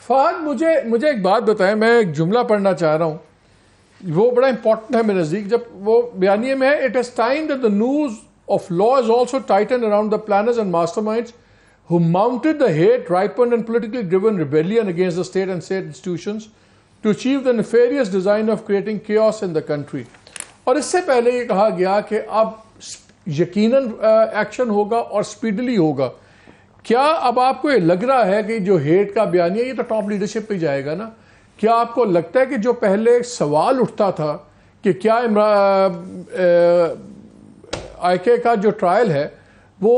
فہد مجھے ایک بات بتائیں، میں ایک جملہ پڑھنا چاہ رہا ہوں، وہ بڑا امپورٹنٹ ہے میرے نزدیک. جب وہ بیانیے میں ہے، it is time that the news of law is also Titan around the planners and master minds who mounted the hate, ripened and politically driven rebellion against the state and state institutions to achieve the nefarious design of creating chaos in the country. اور اس سے پہلے یہ کہا گیا کہ اب یقیناً action ہوگا اور سپیڈلی ہوگا. کیا اب آپ کو یہ لگ رہا ہے کہ جو ہیٹ کا بیانیہ یہ تو ٹاپ لیڈرشپ پہ جائے گا نا؟ کیا آپ کو لگتا ہے کہ جو پہلے سوال اٹھتا تھا کہ کیا آئی کے کا جو ٹرائل ہے وہ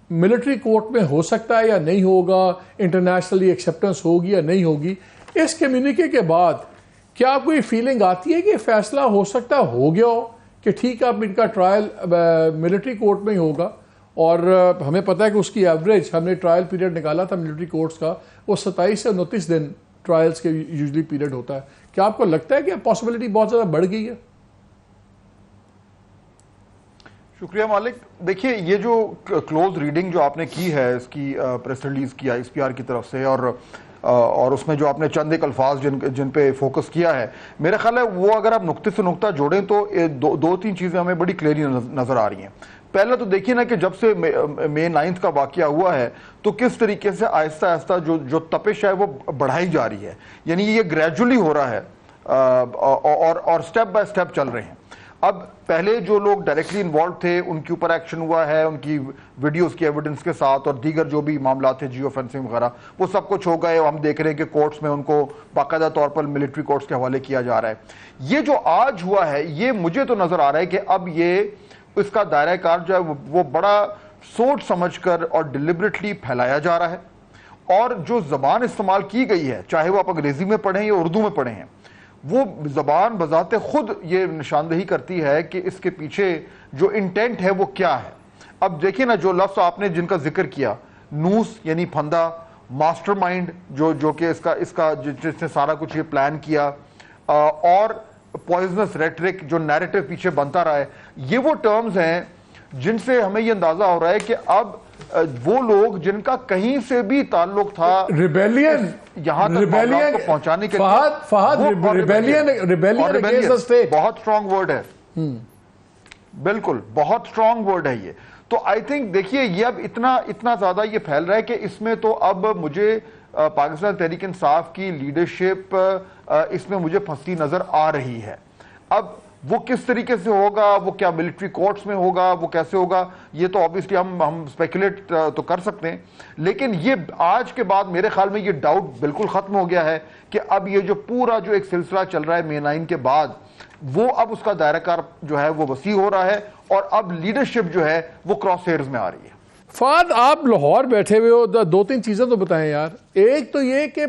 ملٹری کورٹ میں ہو سکتا ہے یا نہیں ہوگا، انٹرنیشنلی ایکسیپٹنس ہوگی یا نہیں ہوگی، اس کمیونیکے کے بعد کیا آپ کو یہ فیلنگ آتی ہے کہ فیصلہ ہو سکتا ہو گیا ہو کہ ٹھیک ہے اب ان کا ٹرائل ملٹری کورٹ میں ہی ہوگا؟ اور ہمیں پتہ ہے کہ اس کی ایوریج ہم نے ٹرائل پیریڈ نکالا تھا ملٹری کورٹس کا، وہ 27 سے 29 دن ٹرائلز کے یوزلی پیریڈ ہوتا ہے. کیا آپ کو لگتا ہے کہ پاسبلٹی بہت زیادہ بڑھ گئی ہے؟ شکریہ مالک. دیکھیے یہ جو کلوز ریڈنگ جو آپ نے کی ہے اس کی پریس ریلیز کیا ایس پی آر کی طرف سے، اور اس میں جو آپ نے چند ایک الفاظ جن پہ فوکس کیا ہے، میرا خیال ہے وہ اگر آپ نقطے سے نقطہ جوڑیں تو دو تین چیزیں ہمیں بڑی کلیئرلی نظر آ رہی ہیں. پہلا تو دیکھیے نا کہ جب سے مئی 9 کا واقعہ ہوا ہے تو کس طریقے سے آہستہ آہستہ جو تپش ہے وہ بڑھائی جا رہی ہے. یعنی یہ گریجولی ہو رہا ہے اور سٹیپ بائی سٹیپ چل رہے ہیں. اب پہلے جو لوگ ڈائریکٹلی انوالو تھے ان کے اوپر ایکشن ہوا ہے، ان کی ویڈیوز کی ایویڈنس کے ساتھ، اور دیگر جو بھی معاملات تھے جیو فینسنگ وغیرہ وہ سب کچھ ہو گئے. ہم دیکھ رہے ہیں کہ کورٹس میں ان کو باقاعدہ طور پر ملٹری کورٹس کے حوالے کیا جا رہا ہے. یہ جو آج ہوا ہے یہ مجھے تو نظر آ رہا ہے کہ اب یہ اس کا دائرہ کار جو ہے وہ بڑا سوچ سمجھ کر اور ڈیلیبریٹلی پھیلایا جا رہا ہے. اور جو زبان استعمال کی گئی ہے، چاہے وہ آپ انگریزی میں پڑھیں یا اردو میں پڑھیں ہیں، وہ زبان بذات خود یہ نشاندہی کرتی ہے کہ اس کے پیچھے جو انٹینٹ ہے وہ کیا ہے. اب دیکھیں نا جو لفظ آپ نے جن کا ذکر کیا، نوس یعنی پھندا، ماسٹر مائنڈ جو کہ اس کا جس نے سارا کچھ یہ پلان کیا، اور پوائزنس ریٹرک جو نیریٹو پیچھے بنتا رہا ہے، یہ وہ ٹرمز ہیں جن سے ہمیں یہ اندازہ ہو رہا ہے کہ اب وہ لوگ جن کا کہیں سے بھی تعلق تھا ریبیلین یہاں تک معاملات کو پہنچانے کے لیے بہت اسٹرانگ ورڈ ہے، بالکل بہت اسٹرانگ ورڈ ہے یہ. تو آئی تھنک دیکھیے یہ اب اتنا زیادہ یہ پھیل رہا ہے کہ اس میں تو اب مجھے پاکستان تحریک انصاف کی لیڈرشپ اس میں مجھے پھنستی نظر آ رہی ہے. اب وہ کس طریقے سے ہوگا، وہ کیا ملٹری کورٹس میں ہوگا، وہ کیسے ہوگا، یہ تو obviously ہم اسپیکولیٹ تو کر سکتے ہیں، لیکن یہ آج کے بعد میرے خیال میں یہ ڈاؤٹ بالکل ختم ہو گیا ہے کہ اب یہ جو پورا جو ایک سلسلہ چل رہا ہے مئی 9 کے بعد، وہ اب اس کا دائرہ کار جو ہے وہ وسیع ہو رہا ہے اور اب لیڈرشپ جو ہے وہ کراس ہیئرز میں آ رہی ہے. فہد آپ لاہور بیٹھے ہوئے ہو، دو تین چیزیں تو بتائیں یار. ایک تو یہ کہ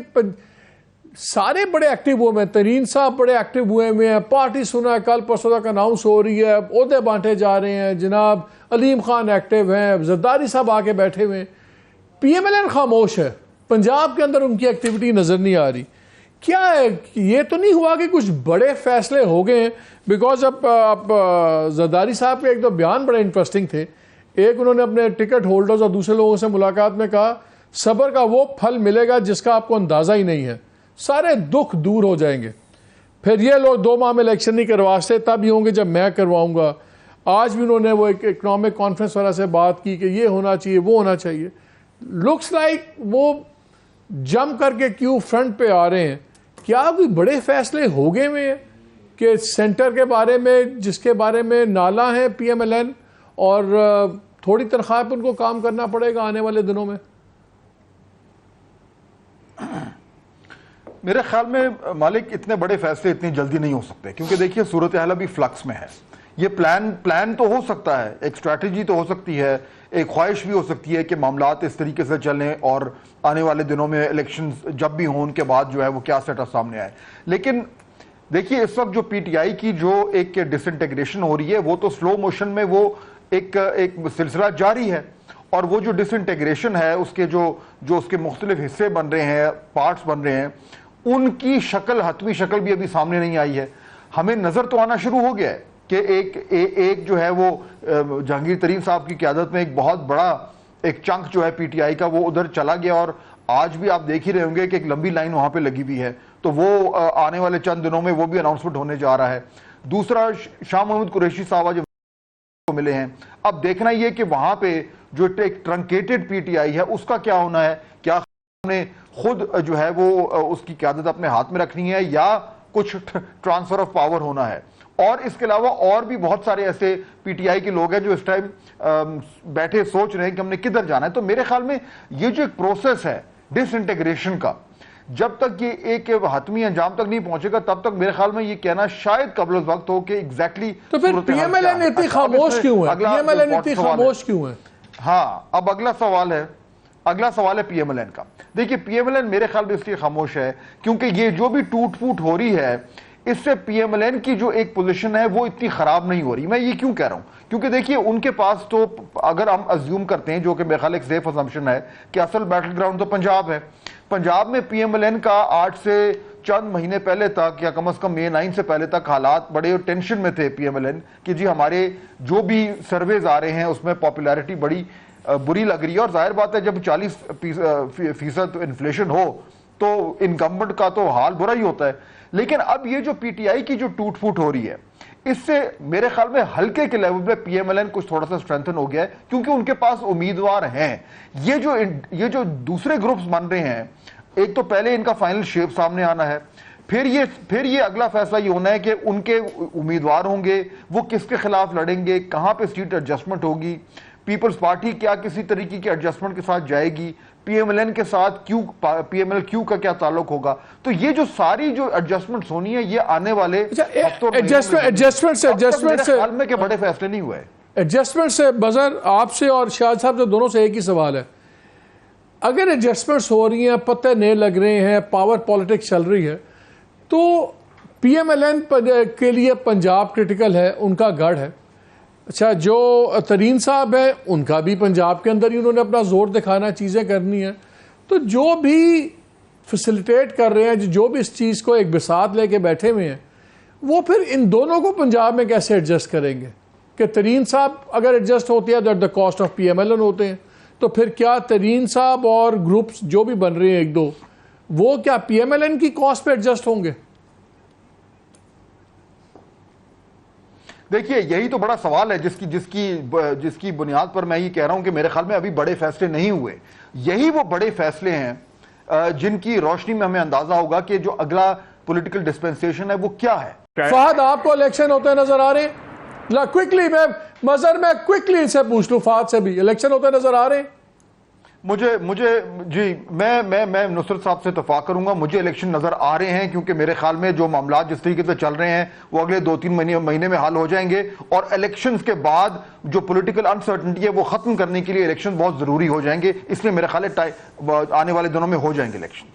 سارے بڑے ایکٹیو ہوئے ہیں، ترین صاحب بڑے ایکٹیو ہوئے ہیں، پارٹی سنا ہے کل پرسوں تک اناؤنس ہو رہی ہے، عہدے بانٹے جا رہے ہیں، جناب علیم خان ایکٹیو ہیں، زرداری صاحب آگے بیٹھے ہوئے ہیں. پی ایم ایل این خاموش ہے، پنجاب کے اندر ان کی ایکٹیویٹی نظر نہیں آ رہی. کیا ہے یہ تو نہیں ہوا کہ کچھ بڑے فیصلے ہو گئے ہیں؟ بیکاز اب زرداری صاحب کے ایک دو بیان بڑے انٹرسٹنگ تھے. ایک انہوں نے اپنے ٹکٹ ہولڈرز اور دوسرے لوگوں سے ملاقات میں کہا صبر کا وہ پھل ملے گا جس کا آپ کو اندازہ ہی نہیں ہے، سارے دکھ دور ہو جائیں گے. پھر یہ لوگ 2 ماہ میں الیکشن نہیں کروا سکتے، تب ہی ہوں گے جب میں کرواؤں گا. آج بھی انہوں نے وہ ایک اکنامک کانفرنس والا سے بات کی کہ یہ ہونا چاہیے وہ ہونا چاہیے. لکس لائک وہ جم کر کے کیوں فرنٹ پہ آ رہے ہیں. کیا کوئی بڑے فیصلے ہو گئے ہیں کہ سینٹر کے بارے میں، جس کے بارے میں نالا ہے پی ایم ایل این، اور تھوڑی تنخواہ پہ ان کو کام کرنا پڑے گا آنے والے دنوں میں؟ میرے خیال میں مالک اتنے بڑے فیصلے اتنی جلدی نہیں ہو سکتے، کیونکہ دیکھیے صورتحال ابھی فلکس میں ہے. یہ پلان تو ہو سکتا ہے، ایک اسٹریٹجی تو ہو سکتی ہے، ایک خواہش بھی ہو سکتی ہے کہ معاملات اس طریقے سے چلیں اور آنے والے دنوں میں الیکشنز جب بھی ہوں ان کے بعد جو ہے وہ کیا سیٹ اپ سامنے آئے. لیکن دیکھیے اس وقت جو پی ٹی آئی کی جو ایک ڈس انٹیگریشن ہو رہی ہے وہ تو سلو موشن میں وہ ایک سلسلہ جاری ہے، اور وہ جو ڈس انٹیگریشن ہے اس کے جو اس کے مختلف حصے بن رہے ہیں، پارٹس بن رہے ہیں، ان کی شکل، حتمی شکل بھی ابھی سامنے نہیں آئی ہے. ہمیں نظر تو آنا شروع ہو گیا ہے کہ ایک جو ہے وہ جہانگیر ترین صاحب کی قیادت میں ایک بہت بڑا ایک چنک جو ہے پی ٹی آئی کا وہ ادھر چلا گیا، اور آج بھی آپ دیکھ ہی رہے ہوں گے کہ ایک لمبی لائن وہاں پہ لگی ہوئی ہے، تو وہ آنے والے چند دنوں میں وہ بھی اناؤنسمنٹ ہونے جا رہا ہے۔ دوسرا، شاہ محمود قریشی صاحب جو ملے ہیں، اب دیکھنا یہ کہ وہاں پہ جو ایک ٹرنکیٹڈ پی ٹی آئی ہے اس کا کیا ہونا ہے، کیا نے خود جو ہے وہ اس کی قیادت اپنے ہاتھ میں رکھنی ہے یا کچھ ٹرانسفر آف پاور ہونا ہے۔ اور اس کے علاوہ اور بھی بہت سارے ایسے پی ٹی آئی کے لوگ ہیں جو اس ٹائم بیٹھے سوچ رہے ہیں کہ ہم نے کدھر جانا ہے۔ تو میرے خیال میں یہ جو ایک پروسیس ہے ڈس انٹیگریشن کا، جب تک یہ ایک حتمی انجام تک نہیں پہنچے گا تب تک میرے خیال میں یہ کہنا شاید قبل از وقت ہو کہ ایگزیکٹلی تو پھر پی ایم ایل این اتنی خاموش کیوں ہے؟ پی ایم ایل این اتنی خاموش کیوں ہے؟ ہاں، اب اگلا سوال ہے پی ایم ایل این کا۔ دیکھیے پی ایم ایل این میرے خیال میں اس لیے خاموش ہے کیونکہ یہ جو بھی ٹوٹ پھوٹ ہو رہی ہے اس سے پی ایم ایل این کی جو ایک پوزیشن ہے وہ اتنی خراب نہیں ہو رہی۔ میں یہ کیوں کہہ رہا ہوں؟ کیونکہ دیکھیے ان کے پاس تو، اگر ہم ازیوم کرتے ہیں جو کہ میرے خیال ایک سیف اسمپشن ہے، کہ اصل بیٹل گراؤنڈ تو پنجاب ہے، پنجاب میں پی ایم ایل این کا آج سے چند مہینے پہلے تک یا کم از کم مئی 9 سے پہلے تک حالات بڑے ٹینشن میں تھے پی ایم ایل این کہ جی ہمارے جو بھی سرویز آ رہے ہیں اس میں پاپولیرٹی بڑی بری لگ رہی ہے، اور ظاہر بات ہے جب 40% انفلیشن ہو تو انکمبنٹ کا تو حال برا ہی ہوتا ہے۔ لیکن اب یہ جو پی ٹی آئی کی جو ٹوٹ پھوٹ ہو رہی ہے اس سے میرے خیال میں ہلکے کے لیول پہ پی ایم ایل این کچھ تھوڑا سا اسٹرینتھن ہو گیا ہے کیونکہ ان کے پاس امیدوار ہیں۔ یہ جو دوسرے گروپس بن رہے ہیں، ایک تو پہلے ان کا فائنل شیپ سامنے آنا ہے، پھر یہ اگلا فیصلہ یہ ہونا ہے کہ ان کے امیدوار ہوں گے، وہ کس کے خلاف لڑیں گے، کہاں پہ سیٹ ایڈجسٹمنٹ ہوگی، پیپلز پارٹی کیا کسی طریقے کی ایڈجسٹمنٹ کے ساتھ جائے گی، پی ایم ایل این کے ساتھ پی ایم ایل کیو کا کیا تعلق ہوگا۔ تو یہ جو ساری جو ایڈجسٹمنٹس ہونی ہے یہ آنے والے ایڈجسٹمنٹ سے حال میں کہ بڑے فیصلے نہیں ہوئے۔ ایڈجسٹمنٹ سے بظر آپ سے اور شاہد صاحب سے دونوں سے ایک ہی سوال ہے، اگر ایڈجسٹمنٹس ہو رہی ہیں، پتے نئے لگ رہے ہیں، پاور پالیٹکس چل رہی ہے، تو پی ایم ایل این کے لیے پنجاب کرٹیکل ہے، ان کا گڑھ ہے۔ اچھا، جو ترین صاحب ہیں ان کا بھی پنجاب کے اندر ہی انہوں نے اپنا زور دکھانا، چیزیں کرنی ہیں، تو جو بھی فیسیلیٹیٹ کر رہے ہیں، جو بھی اس چیز کو ایک بساط لے کے بیٹھے ہوئے ہیں، وہ پھر ان دونوں کو پنجاب میں کیسے ایڈجسٹ کریں گے؟ کہ ترین صاحب اگر ایڈجسٹ ہوتے ہیں تو at the cost of P M L N ہوتے ہیں، تو پھر کیا ترین صاحب اور گروپس جو بھی بن رہے ہیں ایک دو، وہ کیا پی ایم ایل این کی کاسٹ پہ ایڈجسٹ ہوں گے؟ دیکھیے یہی تو بڑا سوال ہے جس کی بنیاد پر میں یہ کہہ رہا ہوں کہ میرے خیال میں ابھی بڑے فیصلے نہیں ہوئے۔ یہی وہ بڑے فیصلے ہیں جن کی روشنی میں ہمیں اندازہ ہوگا کہ جو اگلا پولیٹیکل ڈسپینسیشن ہے وہ کیا ہے۔ فہد، آپ کو الیکشن ہوتے نظر آ رہے ہیں؟ کوئکلی میں کوئکلی سے پوچھ لوں، فہد سے بھی الیکشن ہوتے نظر آ رہے ہیں؟ مجھے جی میں نصرت صاحب سے اتفاق کروں گا، مجھے الیکشن نظر آ رہے ہیں کیونکہ میرے خیال میں جو معاملات جس طریقے سے چل رہے ہیں وہ اگلے 2-3 مہینے میں حل ہو جائیں گے، اور الیکشنز کے بعد جو پولیٹیکل انسرٹنٹی ہے وہ ختم کرنے کے لیے الیکشن بہت ضروری ہو جائیں گے، اس لیے میرے خیال ہے آنے والے دنوں میں ہو جائیں گے الیکشن۔